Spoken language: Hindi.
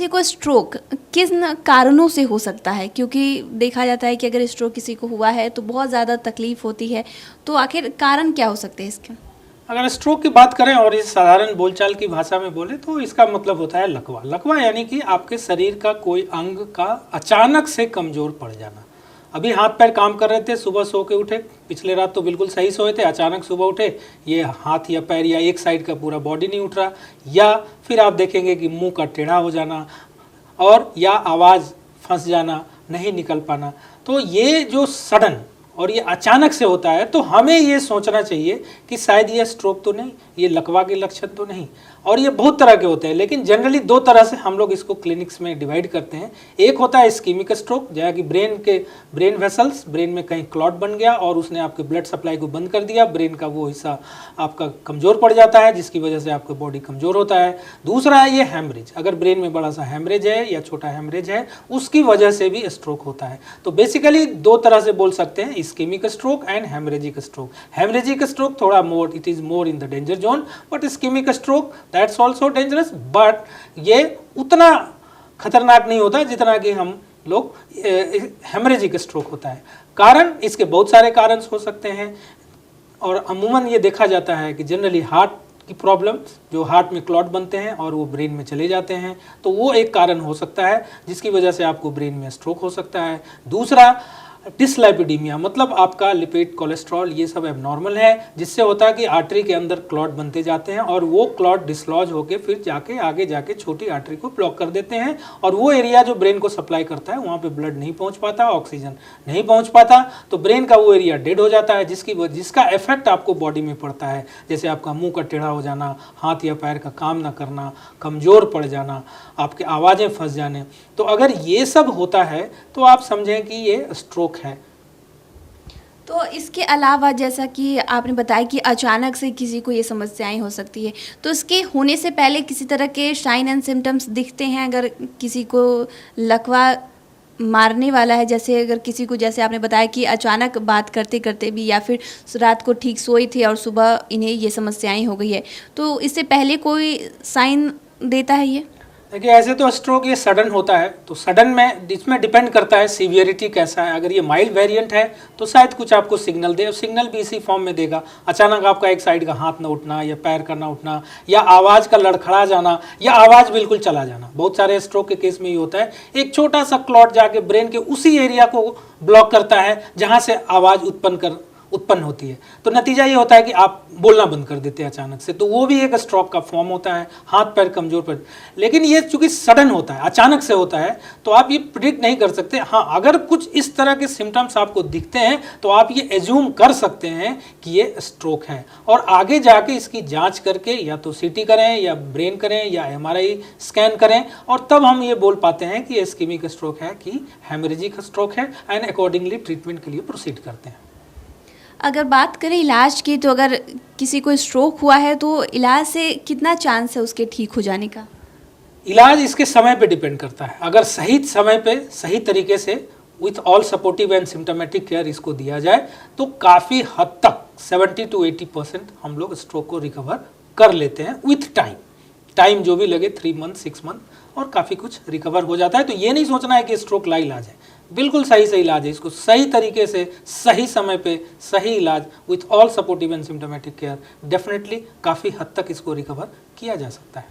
किसी को स्ट्रोक किन कारणों से हो सकता है? क्योंकि देखा जाता है कि अगर स्ट्रोक किसी को हुआ है तो बहुत ज़्यादा तकलीफ होती है, तो आखिर कारण क्या हो सकते हैं इसके? अगर स्ट्रोक की बात करें और इस साधारण बोलचाल की भाषा में बोले तो इसका मतलब होता है लकवा। लकवा यानी कि आपके शरीर का कोई अंग का अचानक से कमज़ोर पड़ जाना। अभी हाथ पैर काम कर रहे थे, सुबह सो के उठे, पिछले रात तो बिल्कुल सही सोए थे, अचानक सुबह उठे, ये हाथ या पैर या एक साइड का पूरा बॉडी नहीं उठ रहा, या फिर आप देखेंगे कि मुंह का टेढ़ा हो जाना और या आवाज़ फंस जाना, नहीं निकल पाना। तो ये जो सडन और ये अचानक से होता है तो हमें ये सोचना चाहिए कि शायद ये स्ट्रोक तो नहीं, ये लकवा के लक्षण तो नहीं। और ये बहुत तरह के होते हैं, लेकिन जनरली दो तरह से हम लोग इसको क्लिनिक्स में डिवाइड करते हैं। एक होता है इस्कीमिक स्ट्रोक, जहाँ कि ब्रेन वेसल्स, ब्रेन में कहीं क्लॉट बन गया और उसने आपके ब्लड सप्लाई को बंद कर दिया, ब्रेन का वो हिस्सा आपका कमज़ोर पड़ जाता है, जिसकी वजह से आपका बॉडी कमज़ोर होता है। दूसरा है ये हेमरेज, अगर ब्रेन में बड़ा सा हेमरेज है या छोटा हेमरेज है, उसकी वजह से भी स्ट्रोक होता है। तो बेसिकली दो तरह से बोल सकते हैं, ischaemic stroke and haemorrhagic stroke. Haemorrhagic stroke थोड़ा more, it is more in the danger zone, but ischaemic stroke that's also dangerous, but ये उतना खतरनाक नहीं होता जितना कि हम लोग हेमरेजिक स्ट्रोक होता है। कारण इसके बहुत सारे कारण हो सकते हैं और अमूमन ये देखा जाता है कि जनरली हार्ट की प्रॉब्लम, जो हार्ट में क्लॉट बनते हैं और वो ब्रेन में चले जाते हैं, तो वो एक कारण हो सकता है जिसकी वजह से आपको ब्रेन में स्ट्रोक हो सकता है। दूसरा डिसलाइपिडीमिया, मतलब आपका लिपिड, कोलेस्ट्रॉल ये सब एबनॉर्मल है, जिससे होता है कि आर्टरी के अंदर क्लॉट बनते जाते हैं और वो क्लॉट डिसलॉज होकर फिर जाके आगे जाके छोटी आर्टरी को ब्लॉक कर देते हैं और वो एरिया जो ब्रेन को सप्लाई करता है वहाँ पे ब्लड नहीं पहुँच पाता, ऑक्सीजन नहीं पहुँच पाता, तो ब्रेन का वो एरिया डेड हो जाता है, जिसका इफेक्ट आपको बॉडी में पड़ता है। जैसे आपका मुँह का टेढ़ा हो जाना, हाथ या पैर का काम ना करना, कमज़ोर पड़ जाना, आपके आवाज़ें फंस जाने। तो अगर ये सब होता है तो आप समझें कि ये स्ट्रोक है। तो इसके अलावा जैसा कि आपने बताया कि अचानक से किसी को ये समस्याएं हो सकती है, तो इसके होने से पहले किसी तरह के साइन एंड सिम्टम्स दिखते हैं? अगर किसी को लकवा मारने वाला है, जैसे अगर किसी को, जैसे आपने बताया कि अचानक बात करते करते भी या फिर रात को ठीक सोए थे और सुबह इन्हें ये समस्याएं हो गई है, तो इससे पहले कोई साइन देता है ये? देखिए, ऐसे तो स्ट्रोक ये सडन होता है, तो सडन में इसमें डिपेंड करता है सीवियरिटी कैसा है। अगर ये माइल्ड वेरिएंट है तो शायद कुछ आपको सिग्नल दे, और सिग्नल भी इसी फॉर्म में देगा। अचानक आपका एक साइड का हाथ ना उठना या पैर का ना उठना, या आवाज़ का लड़खड़ा जाना, या आवाज़ बिल्कुल चला जाना। बहुत सारे स्ट्रोक के केस में ये होता है, एक छोटा सा क्लॉट जाके ब्रेन के उसी एरिया को ब्लॉक करता है जहाँ से आवाज़ उत्पन्न होती है। तो नतीजा ये होता है कि आप बोलना बंद कर देते हैं अचानक से, तो वो भी एक स्ट्रोक का फॉर्म होता है, हाथ पैर कमजोर पड़। लेकिन ये चूंकि सडन होता है, अचानक से होता है, तो आप ये प्रिडिक्ट नहीं कर सकते। हाँ, अगर कुछ इस तरह के सिम्टम्स आपको दिखते हैं तो आप ये एज्यूम कर सकते हैं कि ये स्ट्रोक है, और आगे जाके इसकी जांच करके या तो सीटी करें या ब्रेन करें या एमआरआई स्कैन करें, और तब हम ये बोल पाते हैं कि इस्कीमिक स्ट्रोक है कि हेमरेजिक स्ट्रोक है, एंड अकॉर्डिंगली ट्रीटमेंट के लिए प्रोसीड करते हैं। अगर बात करें इलाज की, तो अगर किसी को स्ट्रोक हुआ है तो इलाज से कितना चांस है उसके ठीक हो जाने का? इलाज इसके समय पे डिपेंड करता है। अगर सही समय पे सही तरीके से with all supportive and symptomatic care इसको दिया जाए तो काफ़ी हद तक 70 to 80% हम लोग स्ट्रोक को रिकवर कर लेते हैं विथ टाइम जो भी लगे, 3 मंथ 6 मंथ, और काफ़ी कुछ रिकवर हो जाता है। तो ये नहीं सोचना है कि स्ट्रोक लाइलाज है, बिल्कुल सही इलाज है। इसको सही तरीके से सही समय पे सही इलाज with all supportive and symptomatic care definitely काफ़ी हद तक इसको रिकवर किया जा सकता है।